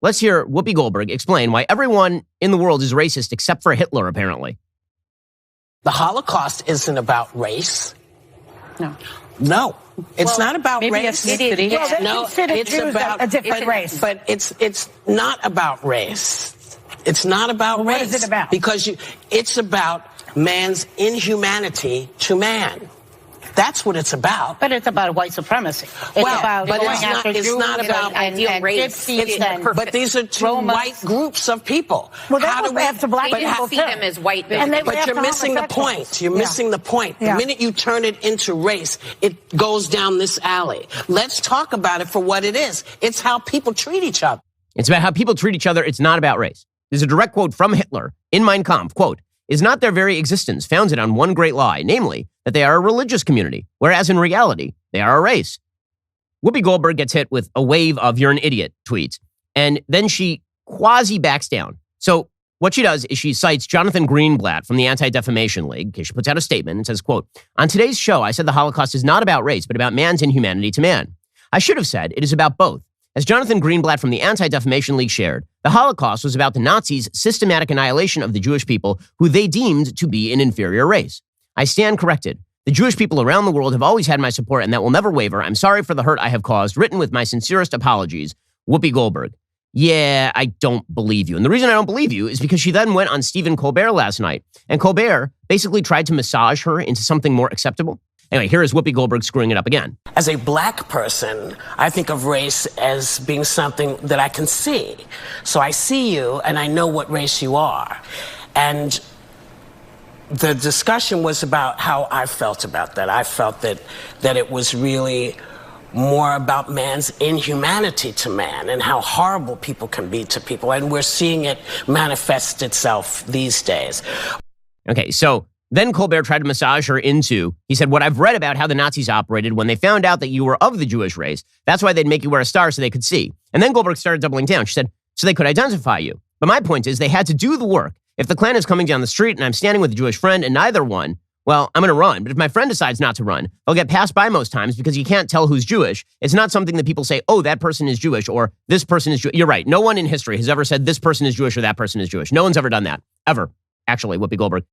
Let's hear Whoopi Goldberg explain why everyone in the world is racist except for Hitler, apparently. The Holocaust isn't about race. No. It's not about race. No, it's about a different race. But it's not about race. It's not about race. What is it about? Because it's about man's inhumanity to man. That's what it's about. But it's about white supremacy. It's not about ideal race. But these are two white groups of people. Well, how do we have to black people see them as white? But you're missing the point. You're missing the point. The minute you turn it into race, it goes down this alley. Let's talk about it for what it is. It's how people treat each other. It's about how people treat each other. It's not about race. There's a direct quote from Hitler in Mein Kampf, quote, "Is not their very existence founded on one great lie, namely that they are a religious community, whereas in reality, they are a race." Whoopi Goldberg gets hit with a wave of "you're an idiot" tweets, and then she quasi-backs down. So what she does is she cites Jonathan Greenblatt from the Anti-Defamation League, because she puts out a statement and says, quote, "On today's show, I said the Holocaust is not about race, but about man's inhumanity to man. I should have said it is about both. As Jonathan Greenblatt from the Anti-Defamation League shared, the Holocaust was about the Nazis' systematic annihilation of the Jewish people who they deemed to be an inferior race. I stand corrected. The Jewish people around the world have always had my support, and that will never waver. I'm sorry for the hurt I have caused. Written with my sincerest apologies, Whoopi Goldberg." Yeah, I don't believe you. And the reason I don't believe you is because she then went on Stephen Colbert last night, and Colbert basically tried to massage her into something more acceptable. Anyway, here is Whoopi Goldberg screwing it up again. As a black person, I think of race as being something that I can see. So I see you and I know what race you are. And the discussion was about how I felt about that. I felt that it was really more about man's inhumanity to man and how horrible people can be to people. And we're seeing it manifest itself these days. Okay, so then Colbert tried to massage her into, he said, "What I've read about how the Nazis operated when they found out that you were of the Jewish race, that's why they'd make you wear a star so they could see." And then Goldberg started doubling down. She said, "So they could identify you. But my point is they had to do the work. If the Klan is coming down the street and I'm standing with a Jewish friend and neither one, well, I'm going to run. But if my friend decides not to run, they'll get passed by most times because you can't tell who's Jewish. It's not something that people say, oh, that person is Jewish or this person is Jewish." You're right. No one in history has ever said this person is Jewish or that person is Jewish. No one's ever done that. Ever. Actually, Whoopi Goldberg.